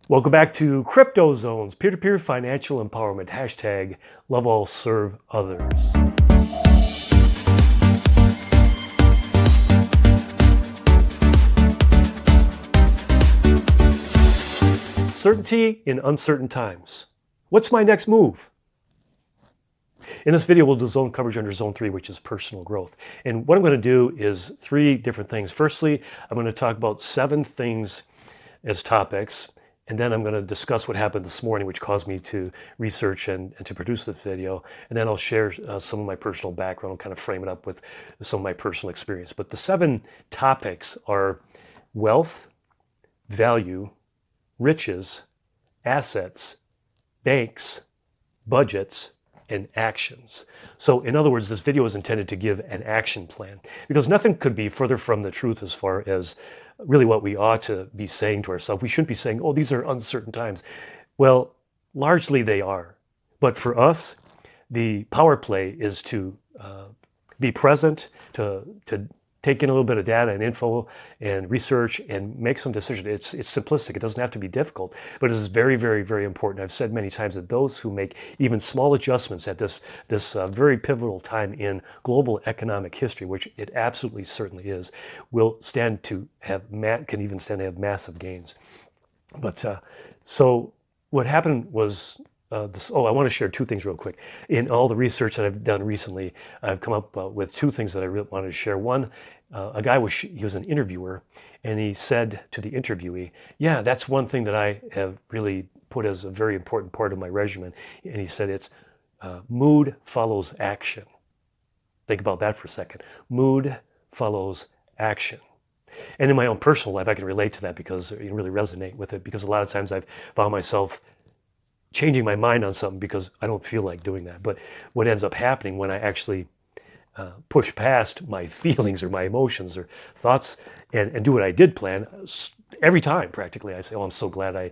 Welcome back to Crypto Zones, peer-to-peer financial empowerment, hashtag love all, serve others. Certainty in uncertain times. What's my next move? In this video, we'll do zone coverage under zone 3, which is personal growth. And what I'm going to do is 3 different things. Firstly, I'm going to talk about 7 things as topics. And then I'm going to discuss what happened this morning, which caused me to research and to produce this video. And then I'll share some of my personal background and kind of frame it up with some of my personal experience. But the 7 topics are wealth, value, riches, assets, banks, budgets, and actions. So in other words, this video is intended to give an action plan, because nothing could be further from the truth as far as really what we ought to be saying to ourselves. We shouldn't be saying, oh, these are uncertain times. Well, largely they are. But for us, the power play is to be present, to take in a little bit of data and info and research and make some decisions. It's simplistic. It doesn't have to be difficult, but it is very, very, very important. I've said many times that those who make even small adjustments at this very pivotal time in global economic history, which it absolutely certainly is, will stand to have can even stand to have massive gains. But so what happened was. I want to share 2 things real quick. In all the research that I've done recently, I've come up with 2 things that I really wanted to share. One, a guy he was an interviewer, and he said to the interviewee, yeah, that's one thing that I have really put as a very important part of my regimen. And he said it's mood follows action. Think about that for a second. Mood follows action. And in my own personal life, I can relate to that because you really resonate with it, because a lot of times I've found myself changing my mind on something because I don't feel like doing that. But what ends up happening when I actually push past my feelings or my emotions or thoughts and do what I did plan, every time practically I say, oh, I'm so glad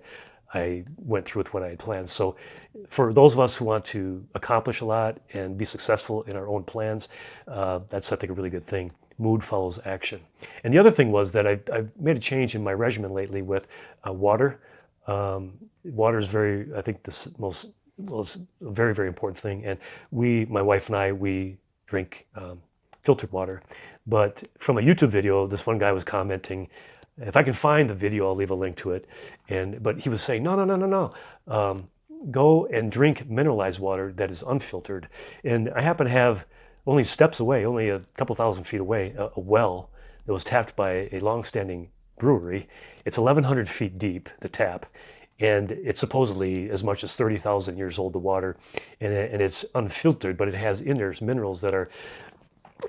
I went through with what I had planned. So for those of us who want to accomplish a lot and be successful in our own plans, that's, I think, a really good thing. Mood follows action. And the other thing was that I've made a change in my regimen lately with water. Water is I think it's a very, very important thing. And my wife and I, we drink filtered water. But from a YouTube video, this one guy was commenting, if I can find the video, I'll leave a link to it. But he was saying, no. Go and drink mineralized water that is unfiltered. And I happen to have only steps away, only a couple thousand feet away, a well that was tapped by a long-standing brewery. It's 1,100 feet deep, the tap, and it's supposedly as much as 30,000 years old, the water, and it's unfiltered, but it has in there minerals that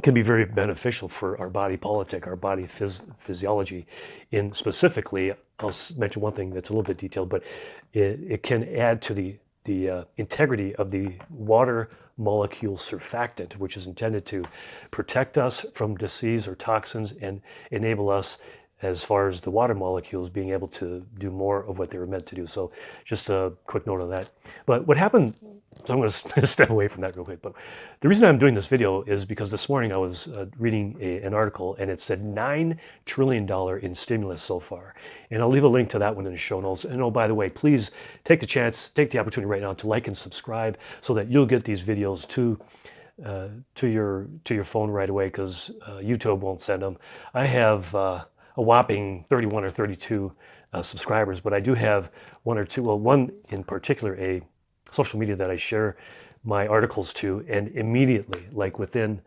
can be very beneficial for our body politic, our body physiology. In specifically, I'll mention one thing that's a little bit detailed, but it can add to the integrity of the water molecule surfactant, which is intended to protect us from disease or toxins and enable us, as far as the water molecules, being able to do more of what they were meant to do. So just a quick note on that. But what happened, so I'm going to step away from that real quick, but the reason I'm doing this video is because this morning I was reading an article, and it said $9 trillion in stimulus so far. And I'll leave a link to that one in the show notes. And oh, by the way, please take the opportunity right now to like and subscribe so that you'll get these videos to your phone right away, because YouTube won't send them. I have a whopping 31 or 32 subscribers, but I do have 1 or 2, well, one in particular, a social media that I share my articles to, and immediately, like within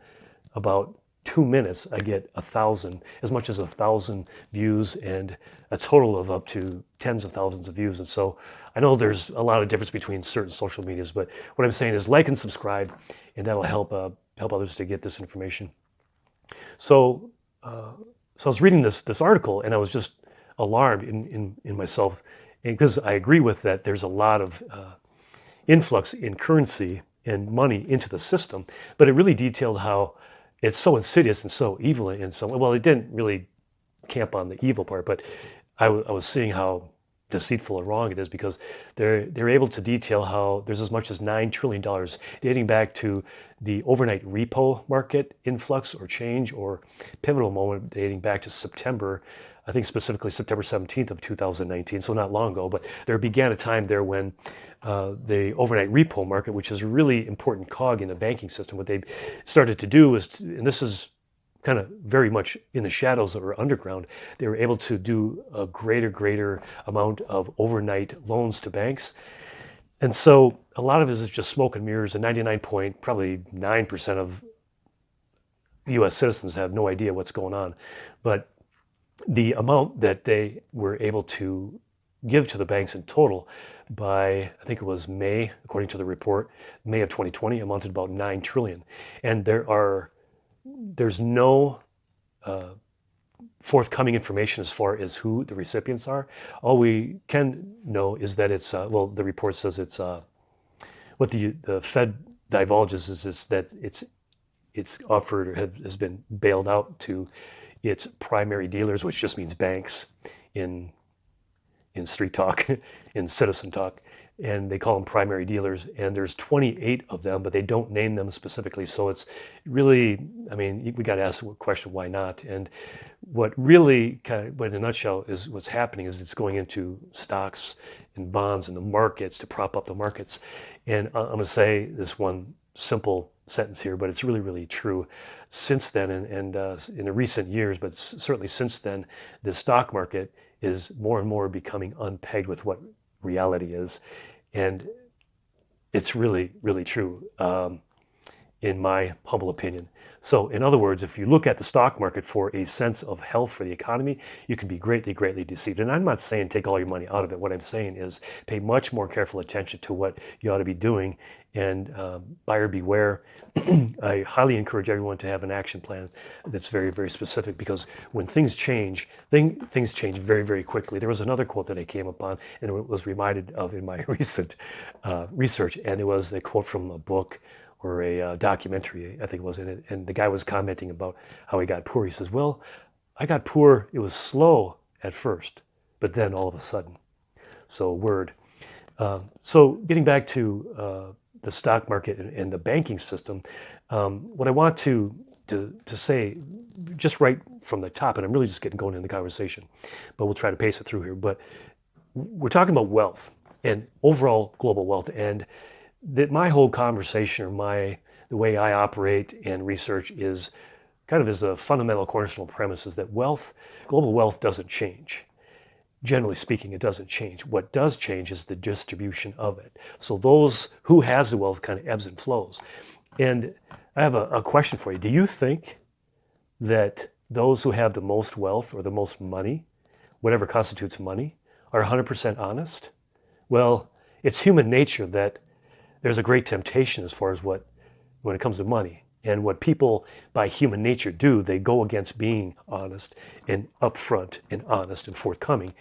about 2 minutes, I get as much as 1,000 views, and a total of up to tens of thousands of views. And so I know there's a lot of difference between certain social medias, but what I'm saying is like and subscribe, and that'll help others to get this information. So I was reading this article, and I was just alarmed in myself, because I agree with that. There's a lot of influx in currency and money into the system, but it really detailed how it's so insidious and so evil in some way. Well, it didn't really camp on the evil part, but I was seeing how deceitful and wrong it is, because they're able to detail how there's as much as $9 trillion dating back to the overnight repo market influx or change, or pivotal moment dating back to September I think specifically September 17th of 2019, so not long ago, but there began a time there when the overnight repo market, which is a really important cog in the banking system, what they started to do is, and this is kind of very much in the shadows or underground, they were able to do a greater amount of overnight loans to banks. And so a lot of it is just smoke and mirrors, and 99.9% of US citizens have no idea what's going on. But the amount that they were able to give to the banks in total by, I think it was May, according to the report, May of 2020, amounted to about 9 trillion. And there's no forthcoming information as far as who the recipients are. All we can know is that it's, well, the report says it's, what the Fed divulges is that it's offered or has been bailed out to its primary dealers, which just means banks in street talk, in citizen talk, and they call them primary dealers. And there's 28 of them, but they don't name them specifically. So it's really, I mean, we got to ask the question, why not? And what really kind of, but in a nutshell, is what's happening is it's going into stocks and bonds and the markets to prop up the markets. And I'm going to say this one simple sentence here, but it's really true. Since then, and in the recent years, but certainly since then, the stock market is more and more becoming unpegged with what reality is. And it's really true, in my humble opinion. So in other words, if you look at the stock market for a sense of health for the economy, you can be greatly deceived. And I'm not saying take all your money out of it. What I'm saying is pay much more careful attention to what you ought to be doing, and buyer beware. I highly encourage everyone to have an action plan that's very specific, because when things change, things change very quickly. There was another quote that I came upon and it was reminded of in my recent research, and it was a quote from a book or a documentary, I think it was in it, and the guy was commenting about how he got poor. He says, well, I got poor, it was slow at first, but then all of a sudden. So word. So getting back to the stock market and the banking system, what I want to say, just right from the top, and I'm really just getting going in the conversation, but we'll try to pace it through here, but we're talking about wealth and overall global wealth, and that my whole conversation, or the way I operate and research, is kind of as a fundamental cornerstone premise, is that global wealth doesn't change. Generally speaking, it doesn't change. What does change is the distribution of it. So those who has the wealth kind of ebbs and flows. And I have a question for you. Do you think that those who have the most wealth or the most money, whatever constitutes money, are 100% honest? Well, it's human nature that there's a great temptation as far as when it comes to money. And what people by human nature do, they go against being honest and upfront and honest and forthcoming.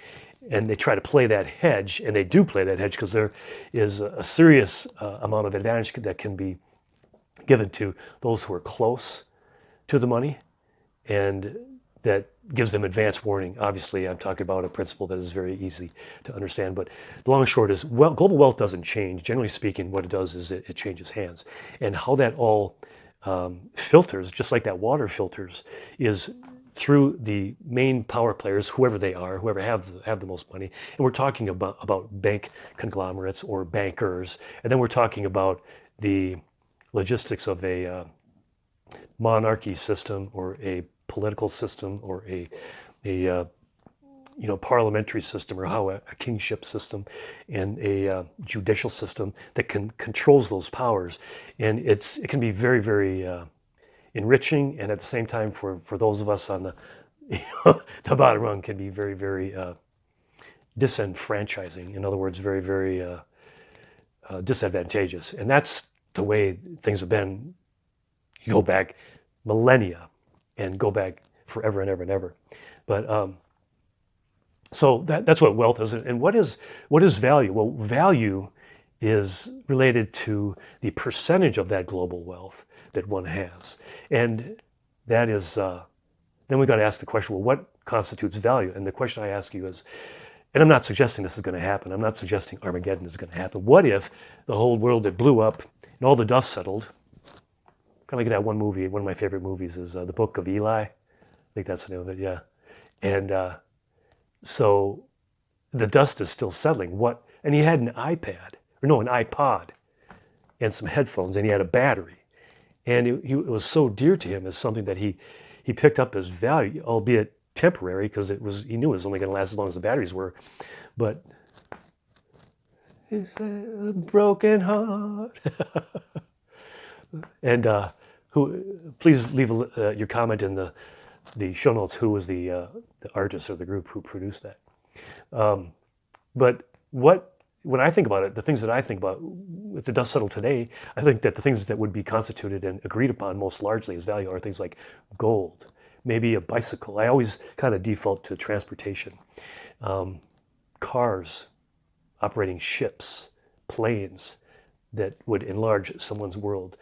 And they try to play that hedge, and they do play that hedge, because there is a serious amount of advantage that can be given to those who are close to the money, and that gives them advance warning. Obviously, I'm talking about a principle that is very easy to understand, but the long and short is, well, global wealth doesn't change. Generally speaking, what it does is it changes hands. And how that all filters, just like that water filters, is through the main power players, whoever they are, whoever have the most money. And we're talking about bank conglomerates or bankers, and then we're talking about the logistics of a monarchy system, or a political system, or a parliamentary system, or how a kingship system, and a judicial system that controls those powers. And it can be very enriching, and at the same time, for those of us on the bottom rung, can be very disenfranchising. In other words, very disadvantageous. And that's the way things have been. You go back millennia, and go back forever and ever. But so that's what wealth is. And what is value? Well, value is related to the percentage of that global wealth that one has. And that is, then we got to ask the question, well, what constitutes value? And the question I ask you is, and I'm not suggesting this is going to happen. I'm not suggesting Armageddon is going to happen. What if the whole world had blew up and all the dust settled? Kind of like that one of my favorite movies is The Book of Eli. I think that's the name of it, yeah. And So the dust is still settling. And he had an iPod and some headphones, and he had a battery. And it was so dear to him as something that he picked up as value, albeit temporary, because he knew it was only going to last as long as the batteries were. But it's a broken heart. And please leave your comment in the show notes. Who was the artist or the group who produced that? But when I think about it, the things that I think about, if the dust settled today, I think that the things that would be constituted and agreed upon most largely as value are things like gold, maybe a bicycle. I always kind of default to transportation, cars, operating ships, planes that would enlarge someone's world,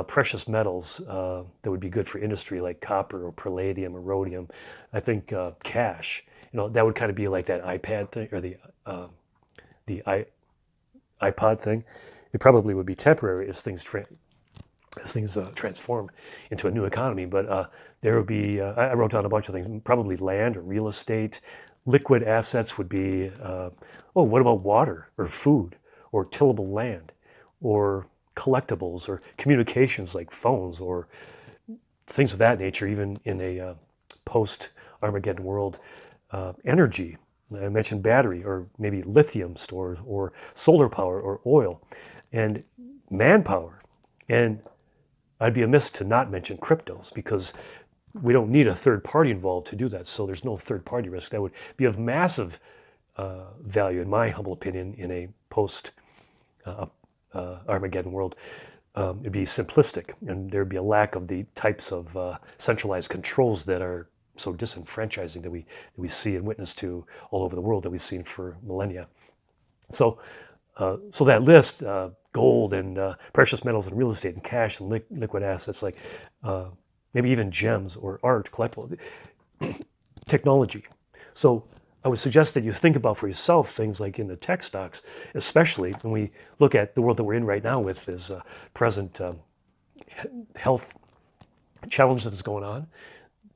precious metals that would be good for industry like copper or palladium or rhodium. I think cash, that would kind of be like that iPad thing or the iPod thing. It probably would be temporary as things transform into a new economy. But there would be, I wrote down a bunch of things, probably land or real estate. Liquid assets would be, what about water or food or tillable land or collectibles or communications like phones or things of that nature, even in a post-Armageddon world. Energy, I mentioned battery or maybe lithium stores or solar power or oil and manpower. And I'd be amiss to not mention cryptos because we don't need a third party involved to do that. So there's no third party risk. That would be of massive value, in my humble opinion, in a post Armageddon world. It'd be simplistic, and there'd be a lack of the types of centralized controls that are so disenfranchising that we see and witness to all over the world, that we've seen for millennia. So that list, gold and precious metals and real estate and cash and liquid assets, like maybe even gems or art, collectible, technology. So I would suggest that you think about for yourself things like in the tech stocks, especially when we look at the world that we're in right now with this present health challenge that is going on.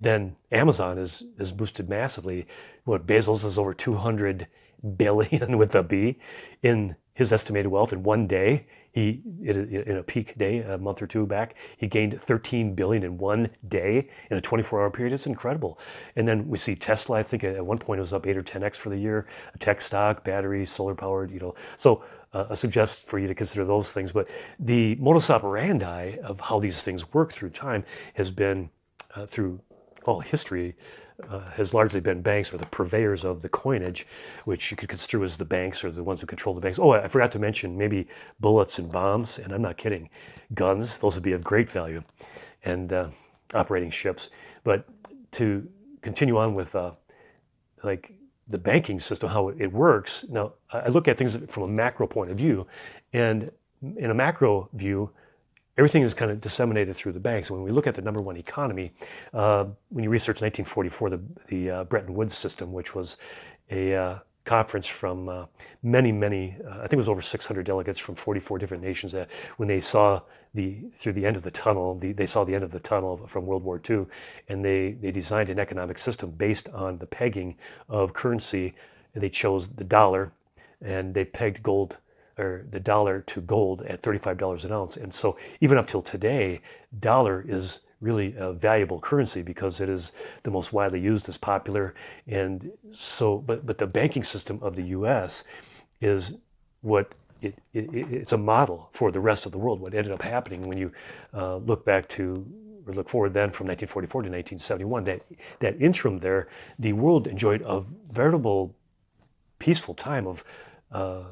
Then Amazon is boosted massively. Bezos is over 200 billion with a B in his estimated wealth in one day. In a peak day, a month or two back, he gained 13 billion in one day in a 24-hour period. It's incredible. And then we see Tesla, I think at one point it was up 8 or 10x for the year, a tech stock, battery, solar powered, So I suggest for you to consider those things. But the modus operandi of how these things work through time has been through all history, has largely been banks or the purveyors of the coinage, which you could construe as the banks or the ones who control the banks. Oh, I forgot to mention maybe bullets and bombs, and I'm not kidding, guns, those would be of great value, and operating ships. But to continue on with like the banking system, how it works, now I look at things from a macro point of view, and in a macro view, everything is kind of disseminated through the banks. When we look at the number one economy, when you research 1944, the Bretton Woods system, which was a conference from many, I think it was over 600 delegates from 44 different nations, that when they saw through the end of the tunnel, they saw the end of the tunnel from World War II, and they designed an economic system based on the pegging of currency. They chose the dollar, and they pegged gold, or the dollar to gold at $35 an ounce. And so even up till today, dollar is really a valuable currency because it is the most widely used, is popular. And so, but the banking system of the US is what it's a model for the rest of the world. What ended up happening when you look back to, or look forward then from 1944 to 1971, that interim there, the world enjoyed a veritable peaceful time of a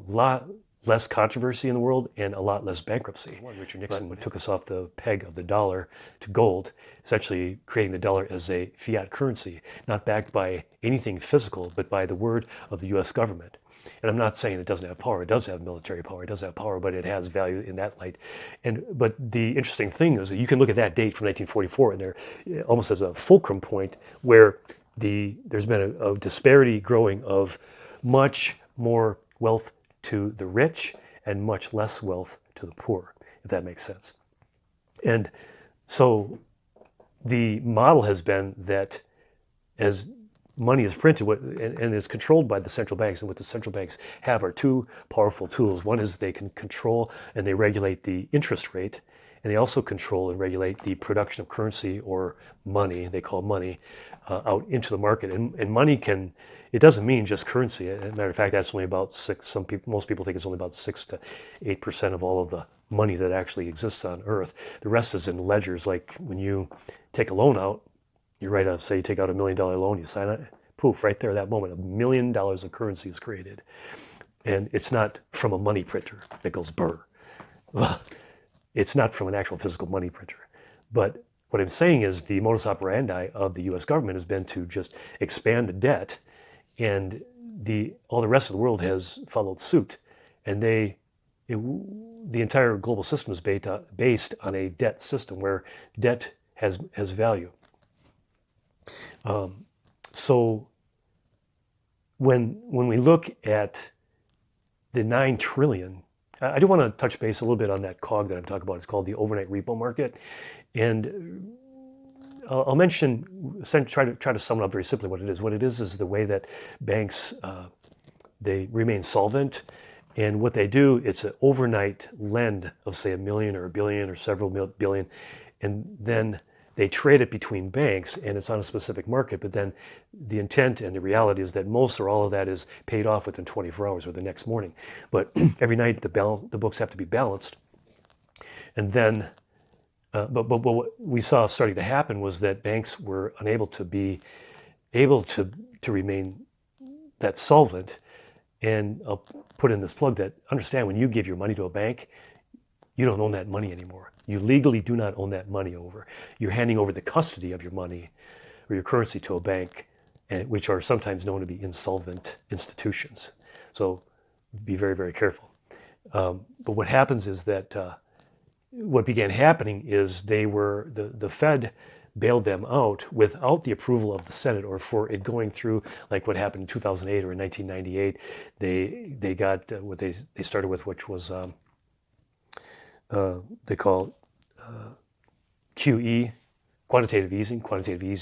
lot less controversy in the world and a lot less bankruptcy. Richard Nixon took us off the peg of the dollar to gold, essentially creating the dollar as a fiat currency, not backed by anything physical, but by the word of the US government. And I'm not saying it doesn't have power. It does have military power. It does have power, but it has value in that light. But the interesting thing is that you can look at that date from 1944 and there, almost as a fulcrum point, where there's been a disparity growing of much more wealth to the rich and much less wealth to the poor, if that makes sense. And so the model has been that as money is printed and is controlled by the central banks. And what the central banks have are two powerful tools. One is they can control and they regulate the interest rate, and they also control and regulate the production of currency or money, they call money, out into the market. And money can, it doesn't mean just currency. As a matter of fact, that's only about most people think it's only about 6 to 8% of all of the money that actually exists on Earth. The rest is in ledgers. Like when you take a loan out, you say you take out $1 million loan, you sign it, poof, right there, that moment, $1 million of currency is created. And it's not from a money printer that goes burr. It's not from an actual physical money printer. But what I'm saying is the modus operandi of the US government has been to just expand the debt, and all the rest of the world has followed suit. And the entire global system is based on a debt system where debt has value. So when we look at the 9 trillion, I do want to touch base a little bit on that cog that I'm talking about. It's called the overnight repo market. And I'll try to sum it up very simply what it is. What it is the way that banks, they remain solvent. And what they do, it's an overnight lend of say $1 million or $1 billion or several billion. And then they trade it between banks, and it's on a specific market, but then the intent and the reality is that most or all of that is paid off within 24 hours or the next morning. But every night the books have to be balanced. And then, but what we saw starting to happen was that banks were unable to remain that solvent. And I'll put in this plug that understand when you give your money to a bank, you don't own that money anymore. You legally do not own that money over. You're handing over the custody of your money or your currency to a bank, which are sometimes known to be insolvent institutions. So be very, very careful. But what happens is that what began happening is the Fed bailed them out without the approval of the Senate, or for it going through like what happened in 2008 or in 1998. They got what they started with, which was they call QE, quantitative easing.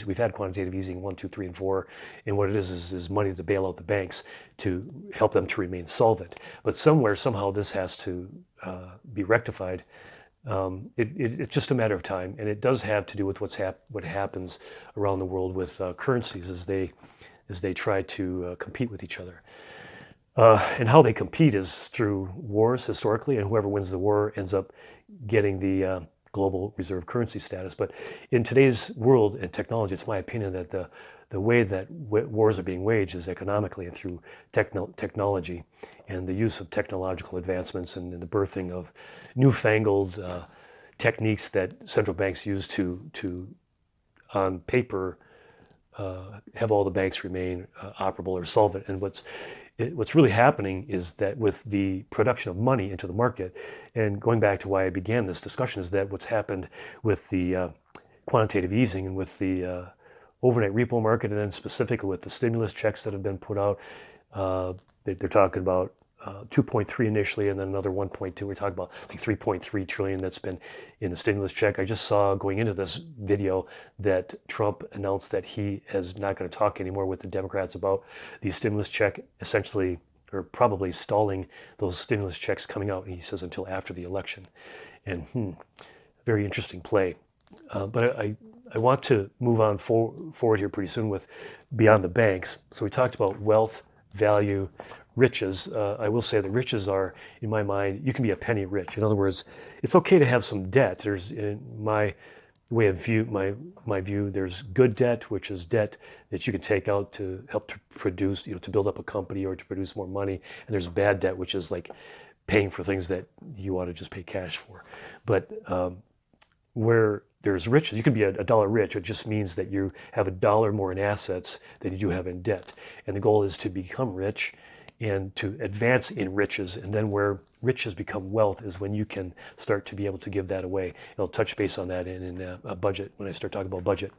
We've had quantitative easing 1, 2, 3, and 4, and what it is money to bail out the banks to help them to remain solvent. But somehow, this has to be rectified. It's just a matter of time, and it does have to do with what happens around the world with currencies as they try to compete with each other. And how they compete is through wars historically, and whoever wins the war ends up getting the global reserve currency status. But in today's world and technology, it's my opinion that the way that wars are being waged is economically and through technology and the use of technological advancements and the birthing of newfangled techniques that central banks use to on paper, have all the banks remain operable or solvent. And what's really happening is that with the production of money into the market, and going back to why I began this discussion, is that what's happened with the quantitative easing and with the overnight repo market, and then specifically with the stimulus checks that have been put out, they're talking about 2.3 initially, and then another 1.2. We're talking about like 3.3 trillion that's been in the stimulus check. I just saw going into this video that Trump announced that he is not going to talk anymore with the Democrats about the stimulus check, essentially, or probably stalling those stimulus checks coming out, he says, until after the election. And very interesting play. But I want to move on forward here pretty soon with beyond the banks. So we talked about wealth, value, riches. I will say that riches are, in my mind, you can be a penny rich. In other words, it's okay to have some debt. There's, in my way of view, my view, there's good debt, which is debt that you can take out to help to produce, to build up a company or to produce more money. And there's bad debt, which is like paying for things that you ought to just pay cash for. But where there's riches, you can be a dollar rich. It just means that you have $1 more in assets than you do have in debt. And the goal is to become rich and to advance in riches. And then where riches become wealth is when you can start to be able to give that away. And I'll touch base on that in a budget when I start talking about budget.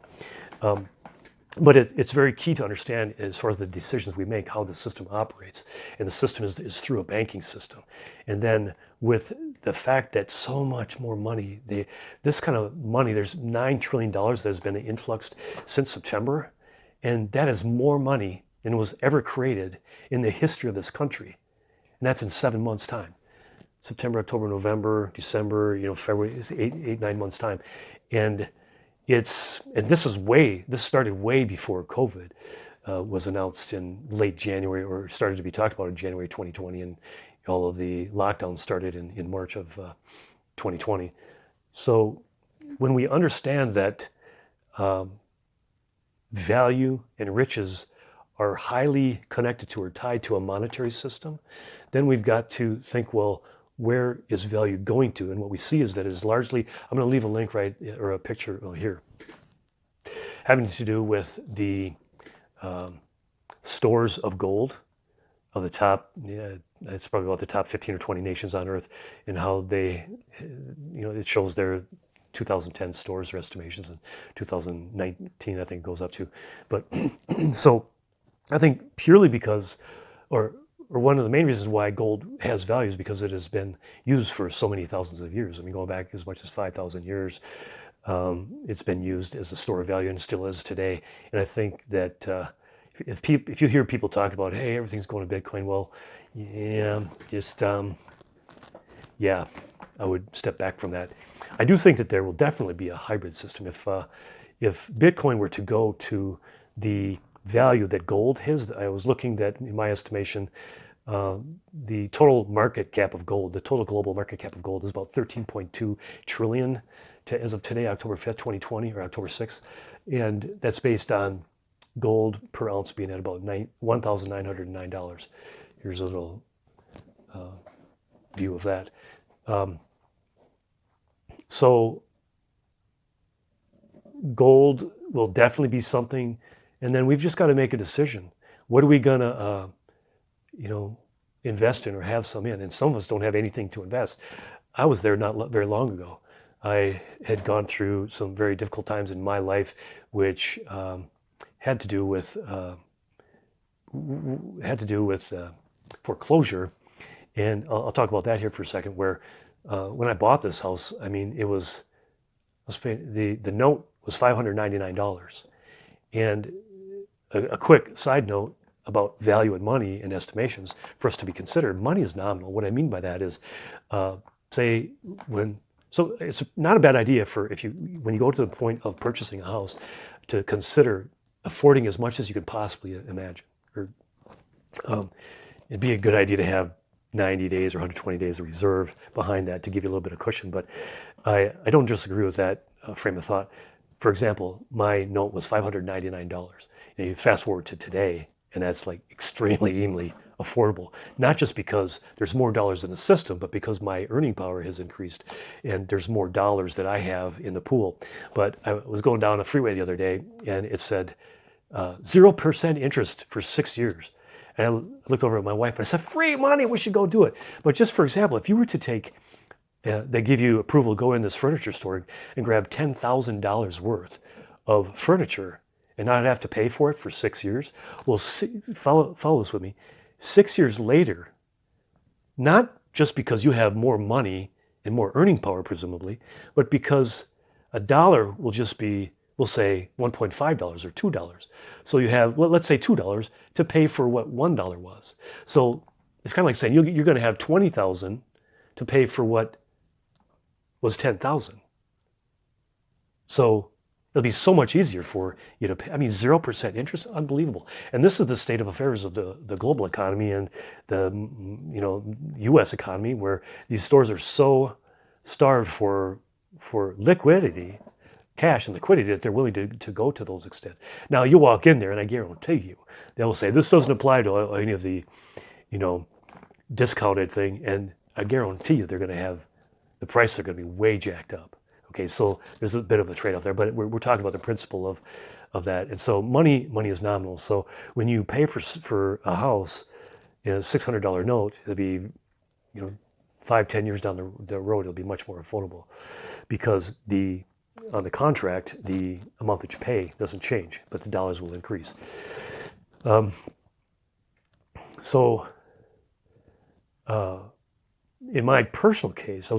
But it's very key to understand, as far as the decisions we make, how the system operates. And the system is through a banking system. And then with the fact that so much more money, this kind of money, there's $9 trillion that has been influxed since September. And that is more money than was ever created in the history of this country. And that's in 7 months' time. September, October, November, December, February, it's 9 months' time. And this started way before COVID was announced in late January, or started to be talked about in January 2020, and all of the lockdowns started in March of 2020. So when we understand that value and riches are highly connected to or tied to a monetary system, then we've got to think, well, where is value going to? And what we see is that it's largely, I'm going to leave a link or a picture here, having to do with the stores of gold of the top, it's probably about the top 15 or 20 nations on earth, and how they, it shows their 2010 stores or estimations, and 2019 I think goes up to. But so I think purely because, or one of the main reasons why gold has value is because it has been used for so many thousands of years. I mean, going back as much as 5,000 years, it's been used as a store of value and still is today. And I think that if you hear people talk about, hey, everything's going to Bitcoin, well, yeah, I would step back from that. I do think that there will definitely be a hybrid system. If Bitcoin were to go to the value that gold has, I was looking at, in my estimation, the total market cap of gold, the total global market cap of gold is about 13.2 trillion as of today, October 5th, 2020, or October 6th. And that's based on gold per ounce being at about $1,909. Here's a little view of that. So gold will definitely be something, and then we've just got to make a decision. What are we gonna, invest in or have some in? And some of us don't have anything to invest. I was there not very long ago. I had gone through some very difficult times in my life, which had to do with foreclosure, and I'll talk about that here for a second. Where when I bought this house, I mean, the note was $599, and a quick side note about value and money and estimations for us to be considered. Money is nominal. What I mean by that is, so it's not a bad idea when you go to the point of purchasing a house to consider affording as much as you could possibly imagine. Or it'd be a good idea to have 90 days or 120 days of reserve behind that to give you a little bit of cushion. But I don't disagree with that frame of thought. For example, my note was $599. And you fast forward to today, and that's like extremely affordable. Not just because there's more dollars in the system, but because my earning power has increased and there's more dollars that I have in the pool. But I was going down the freeway the other day, and it said 0% interest for 6 years. And I looked over at my wife and I said, free money, we should go do it. But just for example, if you were to take, they give you approval to go in this furniture store and grab $10,000 worth of furniture and not have to pay for it for 6 years. Well, follow this with me. 6 years later, not just because you have more money and more earning power, presumably, but because a dollar will just be, we'll say $1.5 or $2. So you have, well, let's say $2 to pay for what $1 was. So it's kind of like saying you're going to have $20,000 to pay for what was $10,000. So it'll be so much easier for you to pay. I mean, 0% interest, unbelievable. And this is the state of affairs of the global economy and the U.S. economy, where these stores are so starved for liquidity, cash and liquidity, that they're willing to go to those extent. Now you walk in there, and I guarantee you, they'll say this doesn't apply to any of the, discounted thing, and I guarantee you they're going to have the prices are going to be way jacked up. Okay, so there's a bit of a trade-off there, but we're talking about the principle of that. And so money is nominal. So when you pay for a house in a $600 note, it'll be 5-10 years down the road, it'll be much more affordable, because on the contract, the amount that you pay doesn't change, but the dollars will increase. In my personal case, I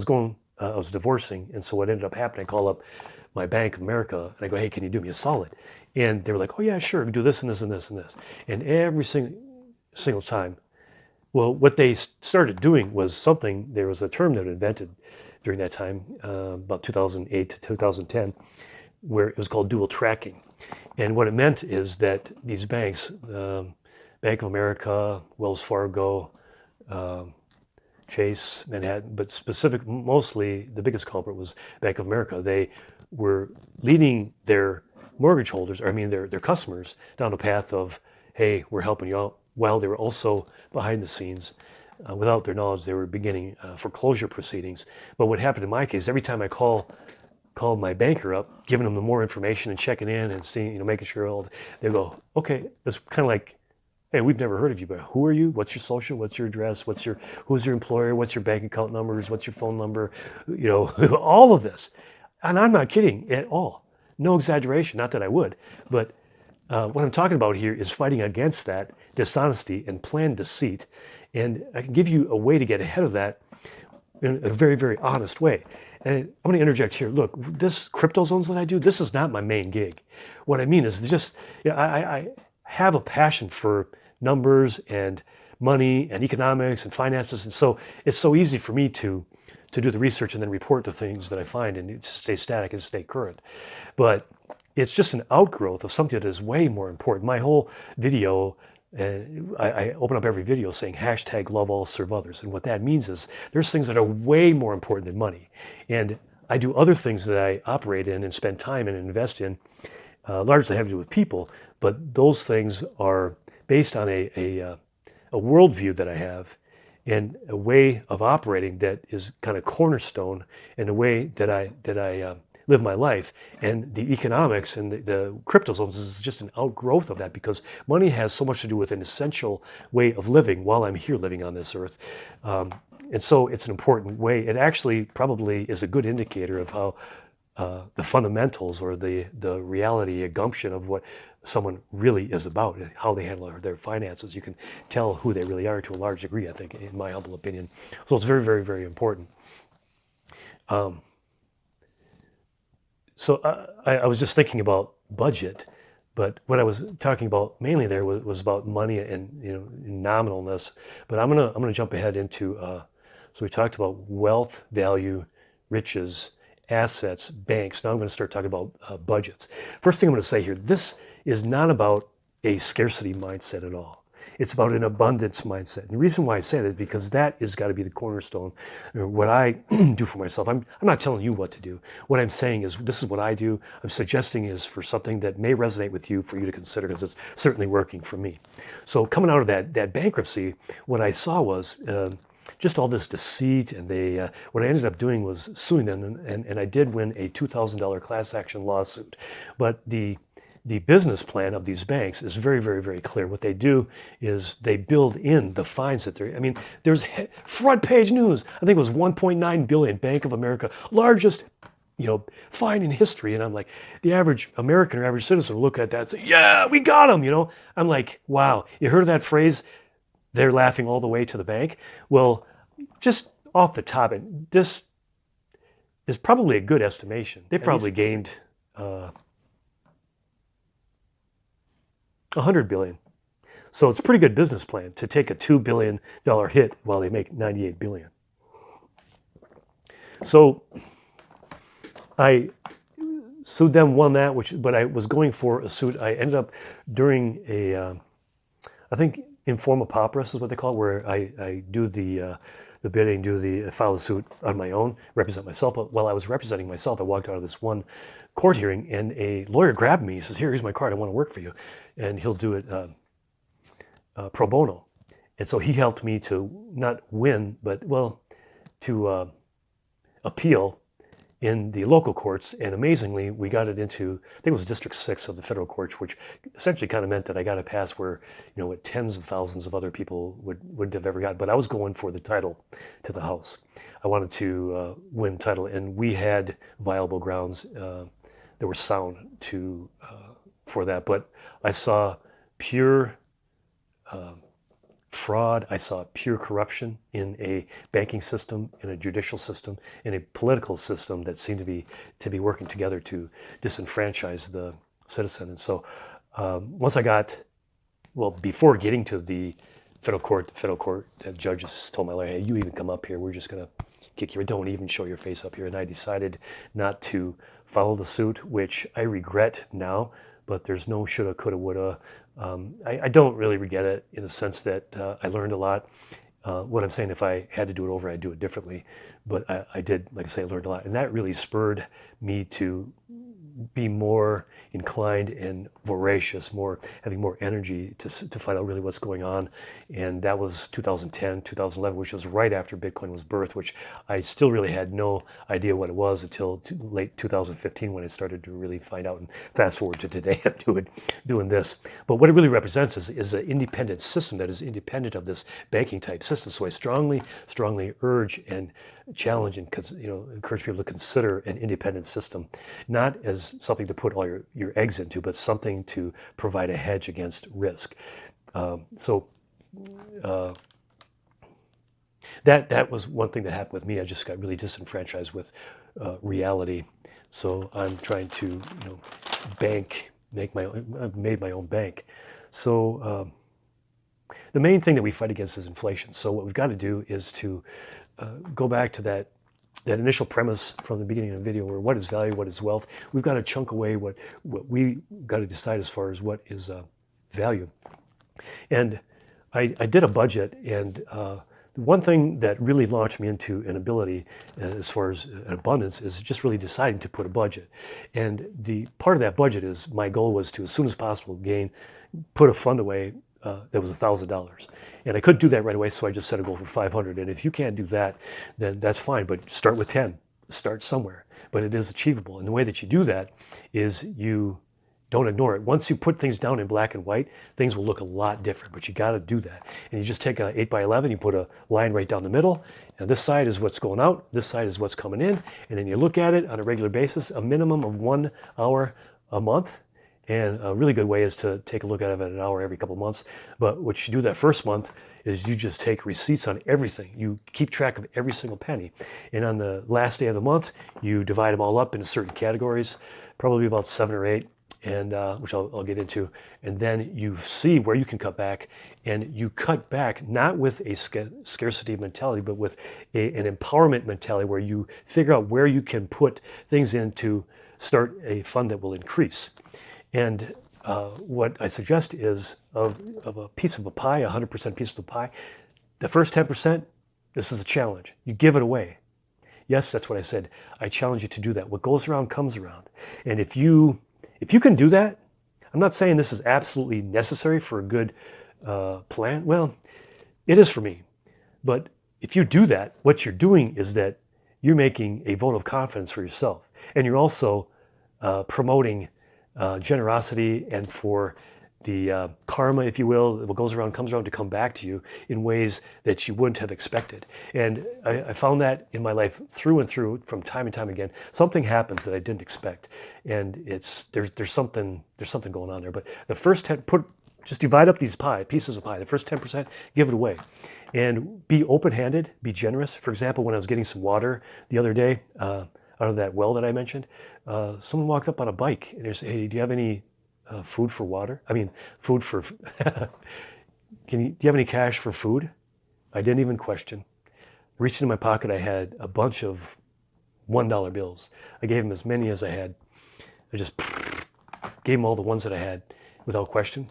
was divorcing, and so what ended up happening, I called up my Bank of America, and I go, hey, can you do me a solid? And they were like, oh yeah, sure, do this and this and this and this. And every single time, well, what they started doing was something, there was a term that was invented during that time, about 2008 to 2010, where it was called dual tracking. And what it meant is that these banks, Bank of America, Wells Fargo, Chase, Manhattan, but mostly the biggest culprit was Bank of America. They were leading their mortgage holders, or I mean their customers, down a path of, hey, we're helping you out, while they were also behind the scenes, without their knowledge, they were beginning foreclosure proceedings. But what happened in my case, every time I called my banker up, giving them the more information and checking in and seeing, making sure they go, okay, it's kind of like, hey, we've never heard of you, but who are you? What's your social? What's your address? Who's your employer? What's your bank account numbers? What's your phone number? All of this. And I'm not kidding at all. No exaggeration, not that I would, but what I'm talking about here is fighting against that dishonesty and planned deceit. And I can give you a way to get ahead of that in a very, very honest way. And I'm going to interject here. Look, this crypto zones that I do, this is not my main gig. What I mean is just, I have a passion for numbers and money and economics and finances. And so it's so easy for me to do the research and then report the things that I find and stay static and stay current. But it's just an outgrowth of something that is way more important. My whole video, I open up every video saying hashtag love all, serve others. And what that means is there's things that are way more important than money. And I do other things that I operate in and spend time and invest in, largely have to do with people. But those things are based on a worldview that I have and a way of operating that is kind of cornerstone in the way that I live my life. And the economics and the crypto zones is just an outgrowth of that, because money has so much to do with an essential way of living while I'm here living on this earth. And so it's an important way. It actually probably is a good indicator of how the fundamentals or the reality, a gumption of what someone really is about, how they handle their finances. You can tell who they really are to a large degree, I think, in my humble opinion. So it's very, very, very important. So I was just thinking about budget, but what I was talking about mainly there was about money and nominalness. But I'm gonna jump ahead into so we talked about wealth, value, riches, assets, banks. Now I'm going to start talking about budgets. First thing I'm going to say here: this is not about a scarcity mindset at all. It's about an abundance mindset. And the reason why I say that is because that has got to be the cornerstone. What I do for myself, I'm not telling you what to do. What I'm saying is this is what I do. I'm suggesting is for something that may resonate with you, for you to consider, because it's certainly working for me. So coming out of that bankruptcy, what I saw was just all this deceit, and what I ended up doing was suing them, and I did win a $2,000 class action lawsuit. But the business plan of these banks is very, very, very clear. What they do is they build in the fines that there's front page news. I think it was 1.9 billion, Bank of America, largest, fine in history. And I'm like, the average American or average citizen will look at that and say, yeah, we got them, I'm like, wow, you heard of that phrase? They're laughing all the way to the bank. Well, just off the top, this is probably a good estimation. They probably gained 100 billion. So it's a pretty good business plan to take a $2 billion hit while they make 98 billion. So I sued them, won that, but I was going for a suit. I ended up during I think informal papyrus is what they call it, where I do the bidding, file the suit on my own, represent myself. But while I was representing myself, I walked out of this one court hearing, and a lawyer grabbed me. He says, here's my card. I want to work for you. And he'll do it pro bono. And so he helped me to not win, but, to appeal in the local courts. And amazingly, we got it into, I think it was District 6 of the federal courts, which essentially kind of meant that I got a pass where, what tens of thousands of other people wouldn't have ever got. But I was going for the title to the house. I wanted to win title, and we had viable grounds that were sound for that. But I saw pure fraud. I saw pure corruption in a banking system, in a judicial system, in a political system that seemed to be working together to disenfranchise the citizen. And so once I got, well, before getting to the federal court, the judges told my lawyer, hey, you even come up here, we're just going to kick you, don't even show your face up here. And I decided not to follow the suit, which I regret now, but there's no shoulda, coulda, woulda. I don't really regret it in the sense that I learned a lot. What I'm saying, if I had to do it over, I'd do it differently. But I did, like I say, I learned a lot. And that really spurred me to be more inclined and voracious, having more energy to find out really what's going on. And that was 2010, 2011, which was right after Bitcoin was birthed, which I still really had no idea what it was until late 2015 when I started to really find out. And fast forward to today, I'm doing this. But what it really represents is an independent system that is independent of this banking type system. So I strongly urge and challenge and encourage people to consider an independent system, not as something to put all your eggs into, but something to provide a hedge against risk. That was one thing that happened with me. I just got really disenfranchised with reality. So I'm trying to I've made my own bank. So the main thing that we fight against is inflation. So what we've got to do is to go back to that initial premise from the beginning of the video, where what is value, what is wealth. We've got to chunk away what we got to decide as far as what is value. And I did a budget, and one thing that really launched me into an ability as far as an abundance is just really deciding to put a budget. And the part of that budget is, my goal was to, as soon as possible, put a fund away that was $1,000. And I couldn't do that right away, so I just set a goal for 500. And if you can't do that, then that's fine, but start with 10. Start somewhere. But it is achievable. And the way that you do that is you don't ignore it. Once you put things down in black and white, things will look a lot different, but you got to do that. And you just take an 8x11, you put a line right down the middle, and this side is what's going out, this side is what's coming in, and then you look at it on a regular basis, a minimum of 1 hour a month. And a really good way is to take a look at it at an hour every couple of months. But what you do that first month is you just take receipts on everything. You keep track of every single penny. And on the last day of the month, you divide them all up into certain categories, probably about 7 or 8, and which I'll get into. And then you see where you can cut back. And you cut back not with a scarcity mentality, but with an empowerment mentality, where you figure out where you can put things in to start a fund that will increase. And what I suggest is of a piece of a pie, 100% piece of the pie, the first 10%, this is a challenge. You give it away. Yes, that's what I said. I challenge you to do that. What goes around comes around. And if you can do that, I'm not saying this is absolutely necessary for a good plan. Well, it is for me. But if you do that, what you're doing is that you're making a vote of confidence for yourself. And you're also promoting generosity, and for the karma, if you will, what goes around comes around, to come back to you in ways that you wouldn't have expected. And I found that in my life through and through, from time and time again. Something happens that I didn't expect, and there's something going on there. But the first 10, just divide up these pieces of pie. The first 10%, give it away, and be open-handed, be generous. For example, when I was getting some water the other day, out of that well that I mentioned, someone walked up on a bike and they said, "Hey, do you have any food for water? I mean, food for, do you have any cash for food?" I didn't even question. Reached into my pocket, I had a bunch of $1 bills. I gave him as many as I had. I just gave him all the ones that I had without question.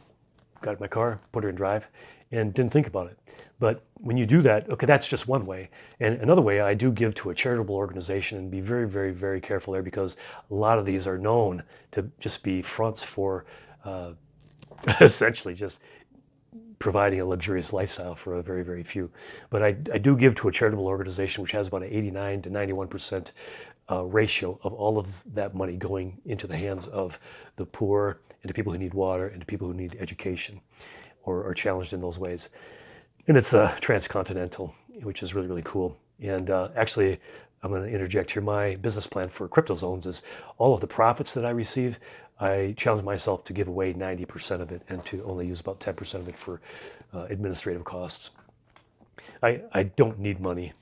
Got in my car, put her in drive, and didn't think about it. But when you do that, okay, that's just one way. And another way, I do give to a charitable organization, and be very, very, very careful there, because a lot of these are known to just be fronts for essentially just providing a luxurious lifestyle for a very, very few. But I do give to a charitable organization which has about an 89 to 91% ratio of all of that money going into the hands of the poor, and to people who need water, and to people who need education or are challenged in those ways. And it's transcontinental, which is really, really cool. And actually, I'm going to interject here. My business plan for crypto zones is all of the profits that I receive, I challenge myself to give away 90% of it and to only use about 10% of it for administrative costs. I don't need money.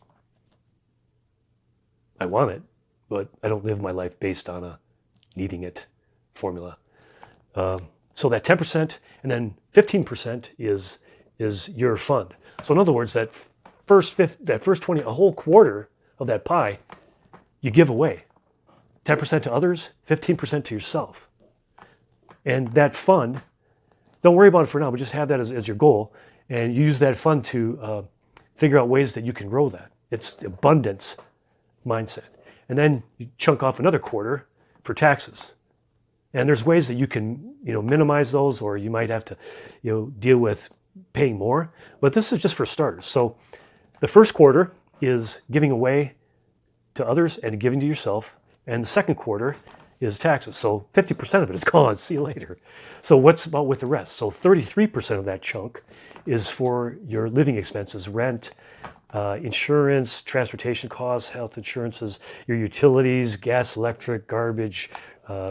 I want it, but I don't live my life based on a needing it formula. So that 10% and then 15% is your fund. So in other words, that first 20, a whole quarter of that pie, you give away. 10% to others, 15% to yourself. And that fund, don't worry about it for now, but just have that as your goal. And you use that fund to figure out ways that you can grow that. It's the abundance mindset. And then you chunk off another quarter for taxes. And there's ways that you can, minimize those, or you might have to, deal with paying more. But this is just for starters. So the first quarter is giving away to others and giving to yourself. And the second quarter is taxes. So 50% of it is gone. See you later. So what's about with the rest? So 33% of that chunk is for your living expenses, rent, insurance, transportation costs, health insurances, your utilities, gas, electric, garbage,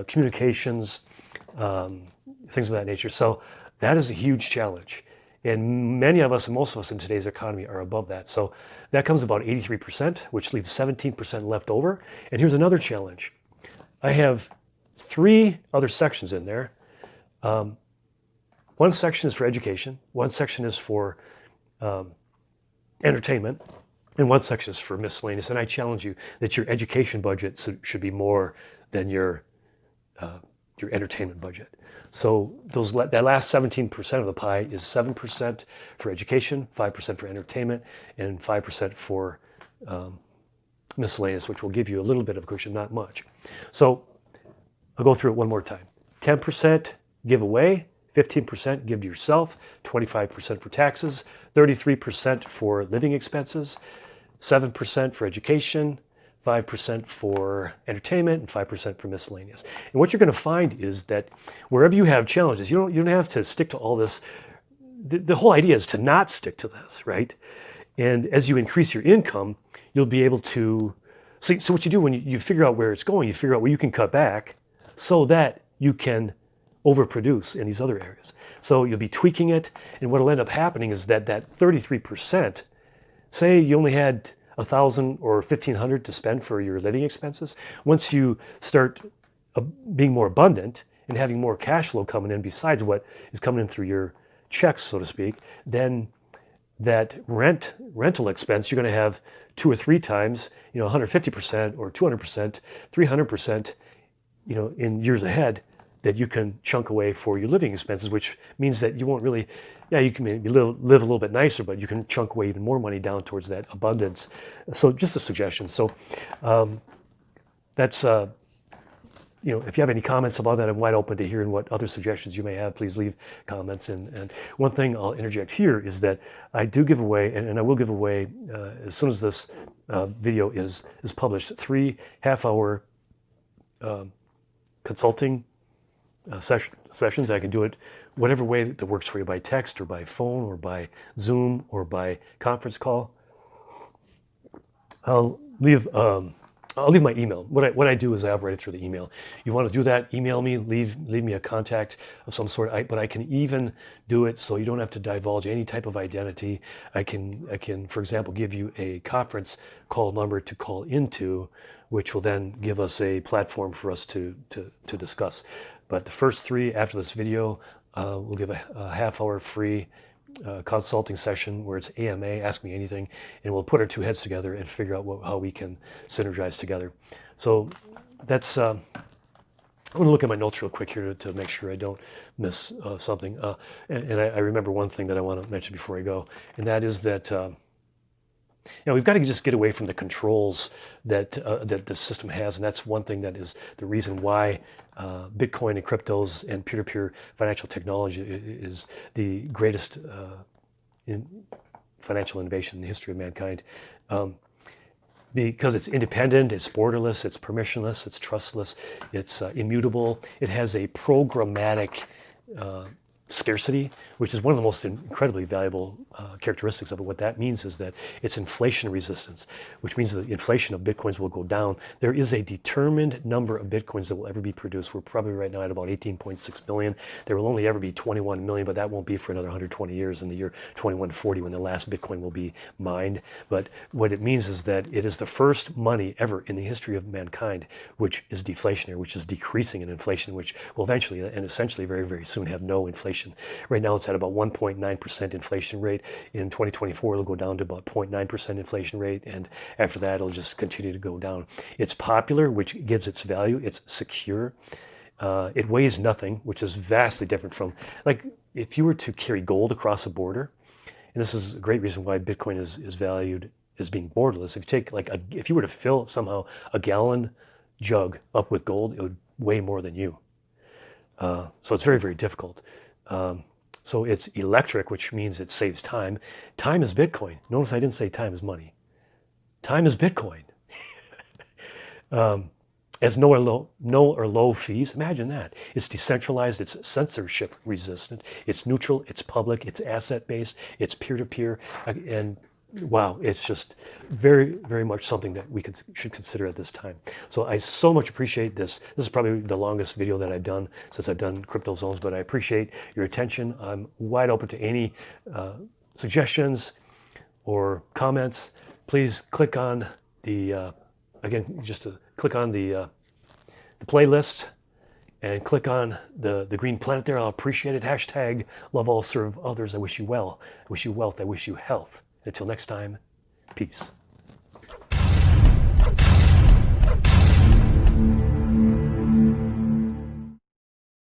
communications, things of that nature. So that is a huge challenge. And many of us, and most of us in today's economy, are above that. So that comes about 83%, which leaves 17% left over. And here's another challenge. I have 3 other sections in there. One section is for education, one section is for entertainment, and one section is for miscellaneous. And I challenge you that your education budget should be more than your entertainment budget. So that last 17% of the pie is 7% for education, 5% for entertainment, and 5% for miscellaneous, which will give you a little bit of a cushion, not much. So I'll go through it one more time. 10% give away, 15% give to yourself, 25% for taxes, 33% for living expenses, 7% for education, 5% for entertainment, and 5% for miscellaneous. And what you're going to find is that wherever you have challenges, you don't have to stick to all this. The whole idea is to not stick to this, right? And as you increase your income, you'll be able to see. So what you do when you figure out where it's going, you figure out where you can cut back so that you can overproduce in these other areas. So you'll be tweaking it, and what will end up happening is that 33%, say you only had $1,000 or $1,500 to spend for your living expenses. Once you start being more abundant and having more cash flow coming in besides what is coming in through your checks, so to speak, then that rental expense, you're going to have 2 or 3 times, 150% or 200%, 300%, in years ahead, that you can chunk away for your living expenses, which means that you won't really, you can maybe live a little bit nicer, but you can chunk away even more money down towards that abundance. So just a suggestion. So that's, if you have any comments about that, I'm wide open to hearing what other suggestions you may have. Please leave comments. And one thing I'll interject here is that I do give away, and I will give away as soon as this video is published, 3 half-hour consulting sessions. I can do it whatever way that works for you, by text or by phone or by Zoom or by conference call. I'll leave my email. What I do is I operate through the email. You want to do that, email me, leave me a contact of some sort. But I can even do it so you don't have to divulge any type of identity. I can, for example, give you a conference call number to call into, which will then give us a platform for us to discuss. But the first 3 after this video, we'll give a half-hour free consulting session where it's AMA, Ask Me Anything, and we'll put our 2 heads together and figure out how we can synergize together. So that's, I'm going to look at my notes real quick here to make sure I don't miss something. And I remember one thing that I want to mention before I go, and that is that we've got to just get away from the controls that the system has, and that's one thing that is the reason why Bitcoin and cryptos and peer-to-peer financial technology is the greatest financial innovation in the history of mankind. Because it's independent, it's borderless, it's permissionless, it's trustless, it's immutable. It has a programmatic scarcity, which is one of the most incredibly valuable characteristics of it. What that means is that it's inflation resistance, which means the inflation of Bitcoins will go down. There is a determined number of Bitcoins that will ever be produced. We're probably right now at about 18.6 million. There will only ever be 21 million, but that won't be for another 120 years in the year 2140 when the last Bitcoin will be mined. But what it means is that it is the first money ever in the history of mankind which is deflationary, which is decreasing in inflation, which will eventually and essentially very, very soon have no inflation. Right now it's at about 1.9% inflation rate. In 2024 it'll go down to about 0.9% inflation rate, and after that it'll just continue to go down. It's popular, which gives its value. It's secure. It weighs nothing, which is vastly different from, like, if you were to carry gold across a border, and this is a great reason why Bitcoin is valued as being borderless. If you take if you were to fill somehow a gallon jug up with gold, it would weigh more than you. So it's very, very difficult. So it's electric, which means it saves time. Time is Bitcoin. Notice I didn't say time is money. Time is Bitcoin. As no or low fees. Imagine that. It's decentralized, it's censorship resistant, it's neutral, it's public, it's asset based, it's peer-to-peer, and wow, it's just very, very much something that we should consider at this time. So I so much appreciate this. This is probably the longest video that I've done since I've done Crypto Zones, but I appreciate your attention. I'm wide open to any suggestions or comments. Please click on the, again, just to click on the playlist and click on the green planet there. I'll appreciate it. Hashtag love all, serve others. I wish you well. I wish you wealth. I wish you health. Until next time, peace.